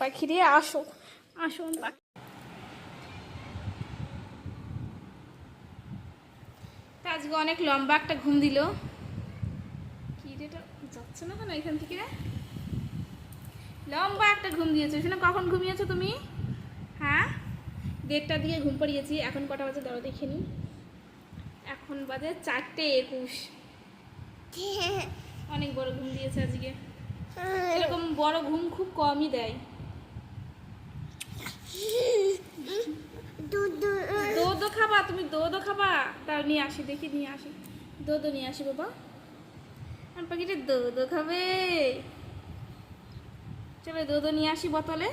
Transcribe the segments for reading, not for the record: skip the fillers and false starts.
পাখি রে, আসো আসো। আজকে অনেক লম্বা একটা ঘুম দিল। কি রে, এটা যাচ্ছে না কেন এখান থেকে? লম্বা একটা ঘুম দিয়েছো শোনা। কখন ঘুমিয়েছো তুমি? হ্যাঁ, 1:30 দিয়ে ঘুম পাড়িয়েছি। এখন কটা বাজে দাঁড়া দেখে নি। এখন বাজে 4:21। অনেক বড় ঘুম দিয়েছে আজকে। এরকম বড় ঘুম খুব কমই দেয়। দো খাবা তুমি? দো খাবা? তাও নিয়ে আসি, দেখি নিয়ে আসি। দো নিয়ে আসি বাবা। আমার পাখিটা দো খাবে। চলো দো নিয়ে আসি বোতলে।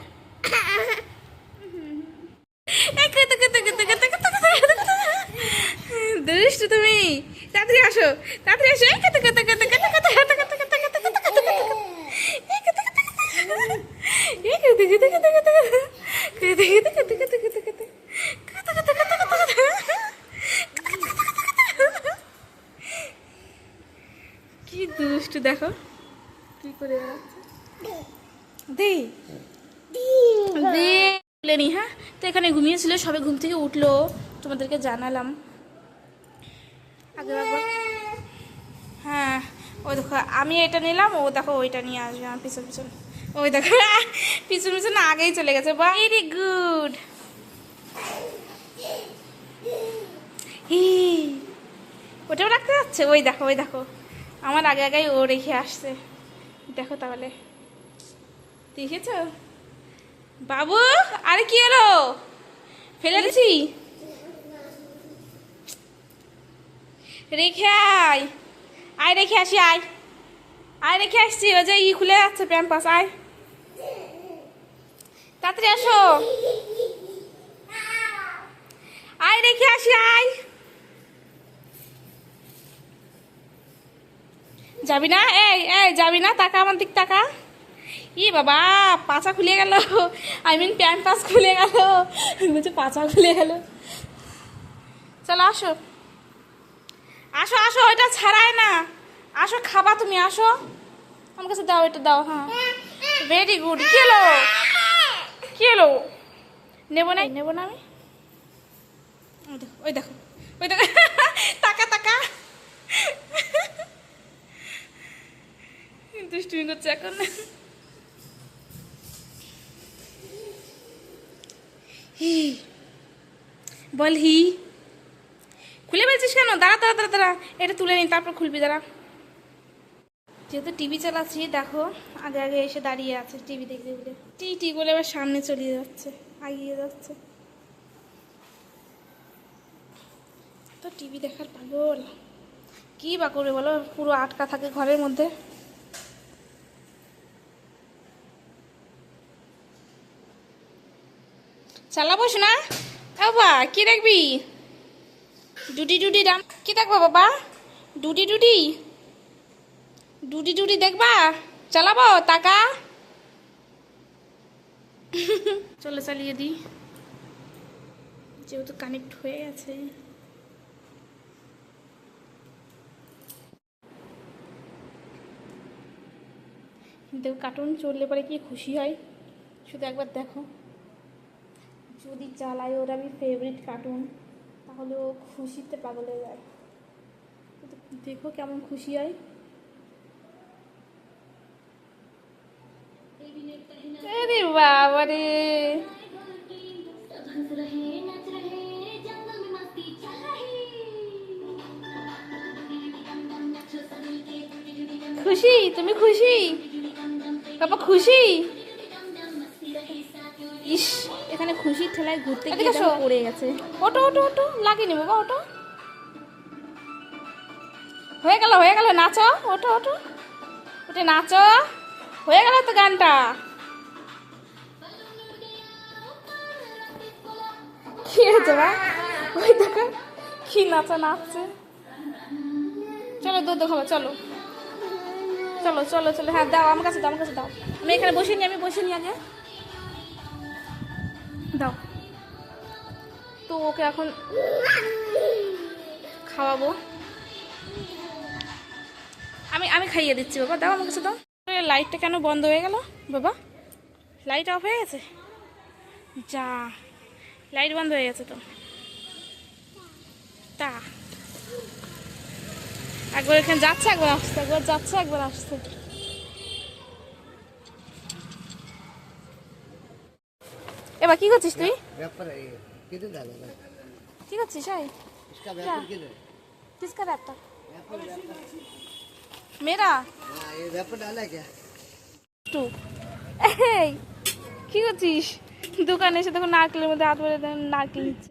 দুষ্টু তুমি, তাড়াতাড়ি আসো, তাড়াতাড়ি আসো। কি দুষ্টু দেখো কি করে নি। হ্যাঁ, তো এখানে ঘুমিয়েছিল, সবে ঘুম থেকে উঠলো, তোমাদেরকে জানালাম আগে একবার। হ্যাঁ, ওই দেখো আমি এটা নিলাম, ও দেখো ওইটা নিয়ে আসবে আমার পিছন পিছন। ওই দেখো পিছন পিছন আগেই চলে গেছে। Very good. ওটাও রাখতে যাচ্ছে। ওই দেখো ওই দেখো, আমার আগে আগেই ও রেখে আসছে। দেখো তাহলে, দেখেছো বাবু? আরে কি এলো, ফেলে দিছি। রেখে আয়, আয় রেখে আসি, আয় আয় রেখে আসছি। ওই যে খুলে যাচ্ছে প্যাম্পাস। আয় তাড়াতাড়ি আসো, আয় রেখে আসি, আয়। যাবি না? এই এই যাবি না? টাকা আমার দিক টাকা। ই বাবা, পাছা খুলে গেল। আই মিন প্যাম্পাস খুলে গেল। বলছে পাছা খুলে গেল। চলো আসো আসো আসো, ওইটা ছাড়ায় না। আসো খাবা তুমি, আসো আমার কাছে দাও, এটা দাও। হ্যাঁ, ভেরি গুড। কি এলো, কি এলো? নেবো না, নেবো না আমি। ওই দেখো ওই দেখো, টাকা টাকা দুষ্টুমি করছে এখন। বল হি, খুলে ফেলছিস কেন? দাঁড়া দাঁড়া দাঁড়া দাঁড়া, এটা তুলে নি তারপর খুলবি, দাঁড়া। যেহেতু টিভি চালাচ্ছি, দেখো আগে আগে এসে দাঁড়িয়ে আছে টিভি দেখতে বলে। টি বলে আবার সামনে চলে যাচ্ছে, এগিয়ে যাচ্ছে। তো টিভি দেখার পাগল, কি বা করবে বলো? পুরো আটকা থাকে ঘরের মধ্যে। চালাবো না বাবা? কি দেখবি? ডুডি রাম, কি দেখবো বাবা? ডুডি দেখবা? চালাবো টাকা। চলে চালিয়ে দিই, যেহেতু কানেক্ট হয়ে গেছে। দেখো কার্টুন চললে পরে কি খুশি হয়, শুধু একবার দেখো। যদি চালায় ওর আমি ফেভারিট কার্টুন, তাহলে ও খুশিতে পাগল হয়ে যায়। দেখো কেমন খুশি হয়। আরে বাবা রে, খুশি? তুমি খুশি বাবা? খুশি? ইস, এখানে খুশির ঠেলায় ঘুরতে গিয়ে পড়ে গেছে। ওটো ওটো ওটো, লাগেনি বাবা, ওটো। হয়ে গেল নাচো, ওটো ওটো ওটা নাচো, হয়ে গেল তো গানটা। কি হয়েছে বা? ওই দেখো কি নাচা নাচছে। চলো দুধ খাবো, চলো চলো চলো চলো। হ্যাঁ দাও, আমার কাছে দাও, আমার কাছে দাও। আমি এখানে বসে নি, আমি বসে নি আগে, দাও। তো ওকে এখন খাওয়াবো। আমি খাইয়ে দিচ্ছি বাবা, দাও আমার কাছে দাও। লাইটটা কেন বন্ধ হয়ে গেল বাবা? লাইট অফ হয়ে গেছে, যা লাইট বন্ধ হয়ে গেছে তো। তা একবার এখানে যাচ্ছে, একবার আসছে, একবার যাচ্ছে, একবার আসছে। এবার কি করছিস তুই? কি করছিস? किसका रैपर? मेरा ये रैपर डाला क्या? টু এই কি করছিস? দোকানে এসে তখন নারকেলের মধ্যে হাত ভরে নারকেল নিচ্ছে।